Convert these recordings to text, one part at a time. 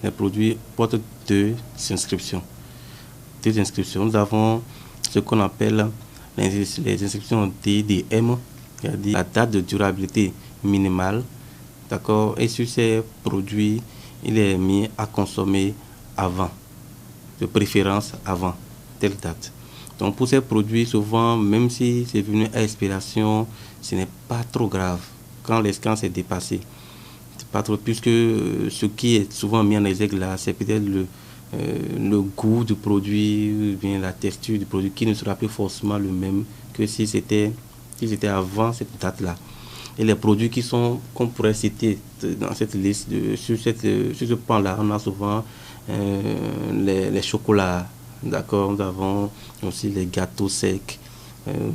Les produits portent deux inscriptions. Nous avons ce qu'on appelle les inscriptions DDM, c'est-à-dire la date de durabilité minimale. D'accord. Et sur ces produits, il est mis à consommer avant, de préférence avant telle date. Donc pour ces produits, souvent, même si c'est venu à expiration, ce n'est pas trop grave quand l'escance est dépassée. Pas trop, puisque ce qui est souvent mis en exergue là, c'est peut-être le goût du produit, ou bien la texture du produit qui ne sera plus forcément le même que si c'était avant cette date-là. Et les produits qui sont, qu'on pourrait citer dans cette liste, sur ce plan-là, on a souvent les chocolats, d'accord, nous avons aussi les gâteaux secs,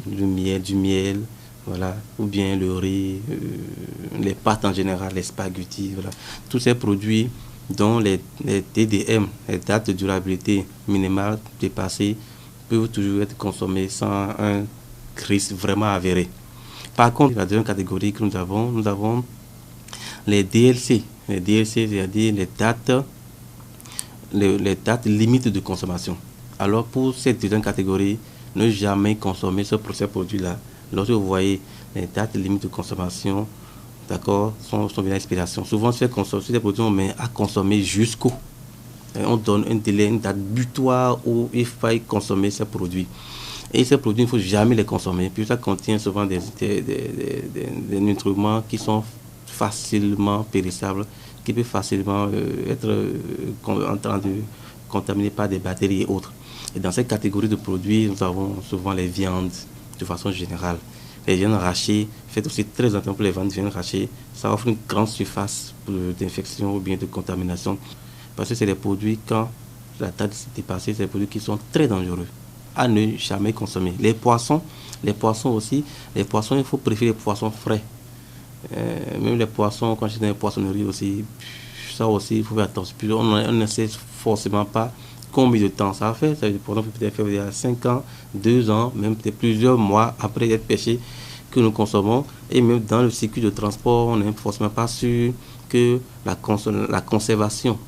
du miel, voilà, ou bien le riz, les pâtes en général, les spaghettis, voilà. Tous ces produits dont les TDM, les dates de durabilité minimale dépassées, peuvent toujours être consommés sans un risque vraiment avéré. Par contre, la deuxième catégorie que nous avons les DLC. Les DLC, c'est-à-dire les dates limites de consommation. Alors pour cette deuxième catégorie, ne jamais consommer ces produits-là. Lorsque vous voyez les dates limites de consommation, d'accord, sont bien l'expiration. Souvent, ces produits, on met à consommer jusqu'au. On donne un délai, une date butoir où il faille consommer ces produits. Et ces produits, il ne faut jamais les consommer. Puis ça contient souvent des nutriments qui sont facilement périssables, qui peuvent facilement être contaminés par des bactéries et autres. Et dans cette catégorie de produits, nous avons souvent les viandes, de façon générale. Les viandes hachées, faites aussi très attention pour les viandes hachées. Ça offre une grande surface d'infection ou bien de contamination. Parce que c'est des produits, quand la date est dépassée, c'est des produits qui sont très dangereux à ne jamais consommer. Les poissons aussi. Les poissons, il faut préférer les poissons frais. Même les poissons, quand je suis dans les poissonneries aussi, ça aussi, il faut faire attention. Puis on ne sait forcément pas combien de temps ça fait. Ça peut peut-être faire il y a 5 ans, 2 ans, même peut-être plusieurs mois après être pêché que nous consommons. Et même dans le circuit de transport, on n'est forcément pas sûr que la conservation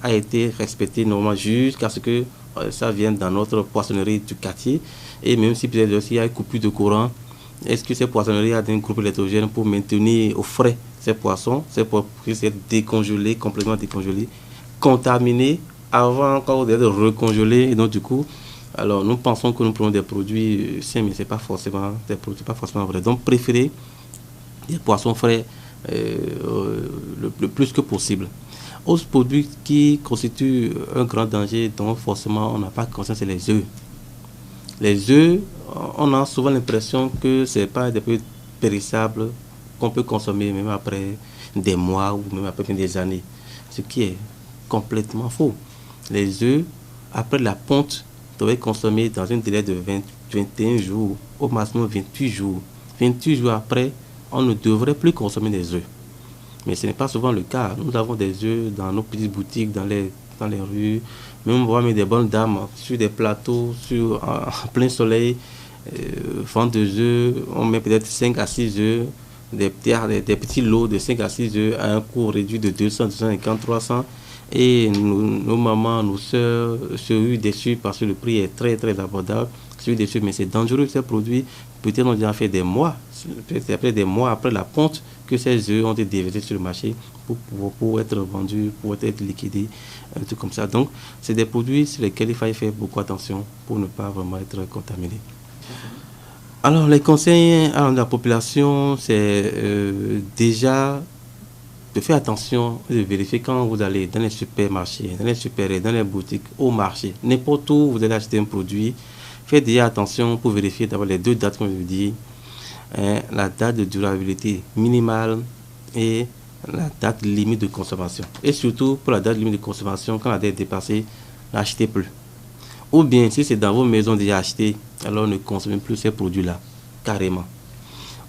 a été respectée normalement jusqu'à ce que ça vienne dans notre poissonnerie du quartier. Et même si peut-être aussi il y a une coupure de courant, est-ce que ces poissonneries ont un groupe électrogène pour maintenir au frais ces poissons, c'est pour qu'ils soient décongelés, complètement décongelés, contaminés avant encore d'être recongelés. Et donc du coup, alors nous pensons que nous prenons des produits sains, mais c'est pas forcément des produits pas forcément vrais. Donc préférez des poissons frais le plus que possible. Autre produit qui constitue un grand danger dont forcément on n'a pas conscience, c'est les œufs. Les œufs, on a souvent l'impression que ce n'est pas des produits périssables qu'on peut consommer même après des mois ou même après des années. Ce qui est complètement faux. Les œufs, après la ponte, doivent être consommés dans un délai de 21 jours, au maximum 28 jours. 28 jours après, on ne devrait plus consommer des œufs. Mais ce n'est pas souvent le cas. Nous avons des œufs dans nos petites boutiques, dans les rues. Même on voit même des bonnes dames sur des plateaux, en plein soleil, vendent des œufs. On met peut-être 5 à 6 œufs, des petits lots de 5 à 6 œufs à un coût réduit de 200, 250, 300. Et nos mamans, nos soeurs se ruent dessus parce que le prix est très très abordable. Dessus, mais c'est dangereux ces produits. Peut-être on a déjà fait des mois, après la ponte, que ces œufs ont été déversés sur le marché pour être vendus, pour être liquidés, un truc comme ça. Donc, c'est des produits sur lesquels il faut faire beaucoup attention pour ne pas vraiment être contaminé. Alors, les conseils à la population, c'est déjà de faire attention et de vérifier quand vous allez dans les supermarchés, dans les supermarchés, dans les boutiques, au marché, n'importe où vous allez acheter un produit. Faites déjà attention pour vérifier d'abord les deux dates, comme je vous dis, la date de durabilité minimale et la date limite de consommation. Et surtout, pour la date limite de consommation, quand la date est dépassée, n'achetez plus. Ou bien, si c'est dans vos maisons déjà acheté, alors ne consommez plus ces produits-là, carrément.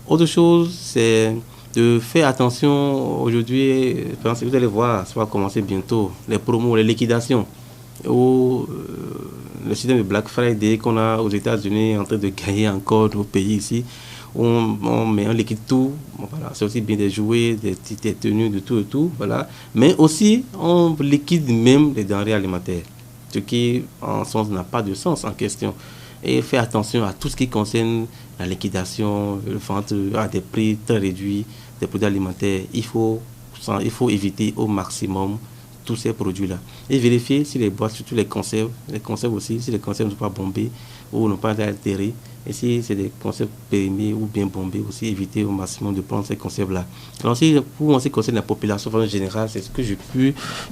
Autre chose, c'est de faire attention aujourd'hui. Vous allez voir, ça va commencer bientôt, les promos, les liquidations, ou le système de Black Friday qu'on a aux États-Unis en train de gagner encore au pays ici. On met, on liquide tout. Bon, voilà, c'est aussi bien des jouets, des tenues, de tout et tout. Voilà. Mais aussi, on liquide même les denrées alimentaires. Ce qui, en sens, n'a pas de sens en question. Et faire attention à tout ce qui concerne la liquidation, le vente à des prix très réduits des produits alimentaires. Il faut éviter au maximum tous ces produits-là. Et vérifier si les boîtes, surtout les conserves aussi, si les conserves ne sont pas bombées ou n'ont pas été altérées. Et si c'est des conserves périmées ou bien bombées aussi, éviter au maximum de prendre ces conserves-là. Alors, pour en ce qui concerne la population en général, c'est ce que je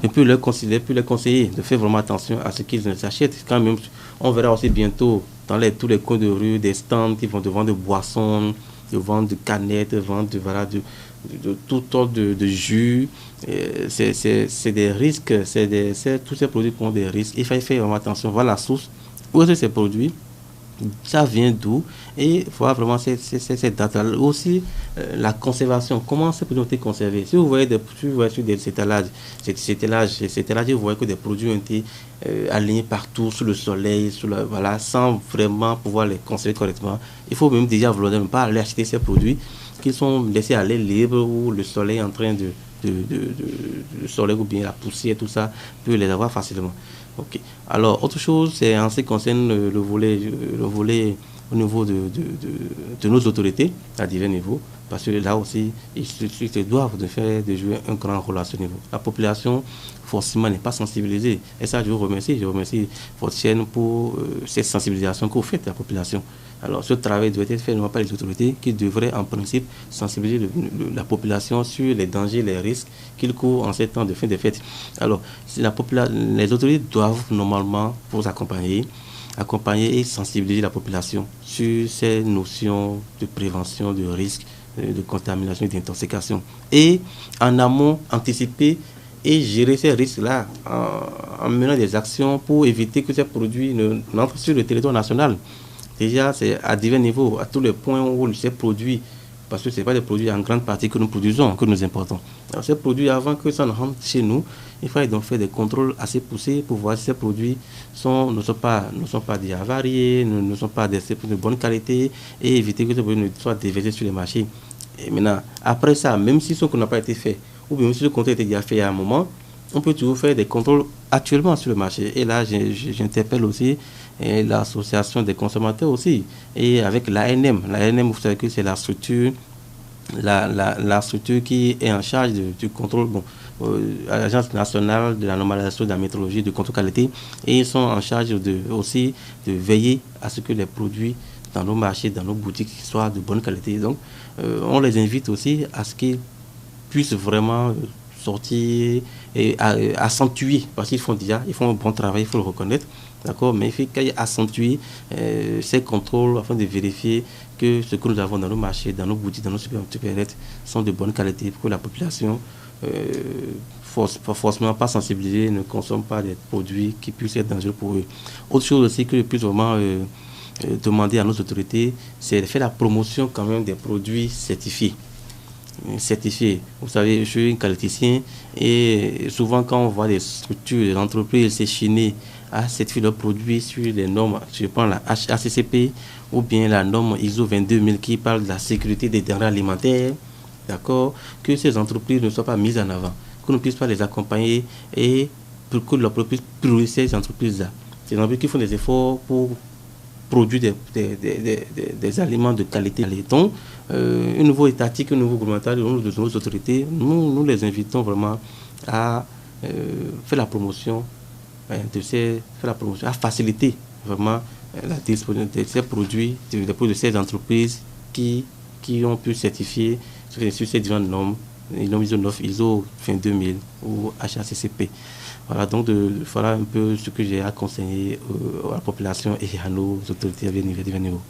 peux leur conseiller, de faire vraiment attention à ce qu'ils achètent. Quand même, on verra aussi bientôt dans tous les coins de rue des stands qui vont de vendre de boissons, de vendre de canettes, de vendre de tout sorte de jus. C'est des risques, tous ces produits ont des risques. Il faut faire vraiment attention, voir la source, où est-ce que ces produits, ça vient d'où, et voir vraiment ces dates-là. Aussi, la conservation, comment ces produits ont été conservés. Si vous voyez sur des étalages, vous voyez que des produits ont été alignés partout, sous le soleil, voilà, sans vraiment pouvoir les conserver correctement. Il faut même déjà vouloir ne pas aller acheter ces produits qui sont laissés aller libres, où le soleil est en train le soleil ou bien la poussière, tout ça, peut les avoir facilement. Ok. Alors, autre chose, c'est en ce qui concerne le volet au niveau de nos autorités à divers niveaux, parce que là aussi, ils se doivent de jouer un grand rôle à ce niveau. La population, forcément, n'est pas sensibilisée. Et ça, je vous remercie. Je remercie votre chaîne pour cette sensibilisation que vous faites à la population. Alors, ce travail doit être fait non pas les autorités qui devraient, en principe, sensibiliser la population sur les dangers, les risques qu'ils courent en ces temps de fin de fête. Alors, les autorités doivent normalement vous accompagner et sensibiliser la population sur ces notions de prévention de risques, de contamination et d'intoxication. Et en amont, anticiper et gérer ces risques-là en menant des actions pour éviter que ces produits n'entrent sur le territoire national. Déjà, c'est à divers niveaux, à tous les points où ces produits, parce que ce n'est pas des produits en grande partie que nous produisons, que nous importons. Alors, ces produits, avant que ça ne rentre chez nous, il faut donc faire des contrôles assez poussés pour voir si ces produits ne sont pas déjà avariés, ne sont pas de bonne qualité, et éviter que ces produits ne soient déversés sur les marchés. Et maintenant, après ça, même si ce qu'on n'a pas été fait, ou bien si le contrôle a été déjà fait à un moment, on peut toujours faire des contrôles actuellement sur le marché. Et là, j'interpelle aussi l'association des consommateurs aussi. Et avec l'ANM. L'ANM, vous savez que c'est la structure qui est en charge du contrôle, l'Agence nationale de la normalisation de la métrologie, de contrôle qualité. Et ils sont en charge aussi de veiller à ce que les produits dans nos marchés, dans nos boutiques, soient de bonne qualité. Donc, on les invite aussi à ce qu'ils puissent vraiment sortir et accentuer, parce qu'ils font un bon travail, il faut le reconnaître, d'accord, mais il faut qu'ils accentuent ces contrôles afin de vérifier que ce que nous avons dans nos marchés, dans nos boutiques, dans nos supermarchés sont de bonne qualité pour que la population, forcément pas sensibilisée, ne consomme pas des produits qui puissent être dangereux pour eux. Autre chose aussi que je puisse vraiment demander à nos autorités, c'est de faire la promotion quand même des produits certifiés. Vous savez, je suis un qualiticien et souvent quand on voit des structures, des entreprises s'échiner à certifier leurs produits sur les normes, je prends la HACCP ou bien la norme ISO 22000 qui parle de la sécurité des denrées alimentaires, d'accord, que ces entreprises ne soient pas mises en avant, qu'on ne puisse pas les accompagner et pour que l'entreprise priorise ces entreprises-là. C'est des entreprises qui font des efforts pour produire des aliments de qualité. Donc, un nouveau étatique, un nouveau gouvernemental, de nos autorités, nous les invitons vraiment à faire la promotion à faciliter vraiment la disponibilité de ces produits, de ces entreprises qui ont pu certifier sur ces différentes normes, ISO 22000 ou HACCP. Voilà, donc voilà un peu ce que j'ai à conseiller à la population et à nos autorités à divers niveaux.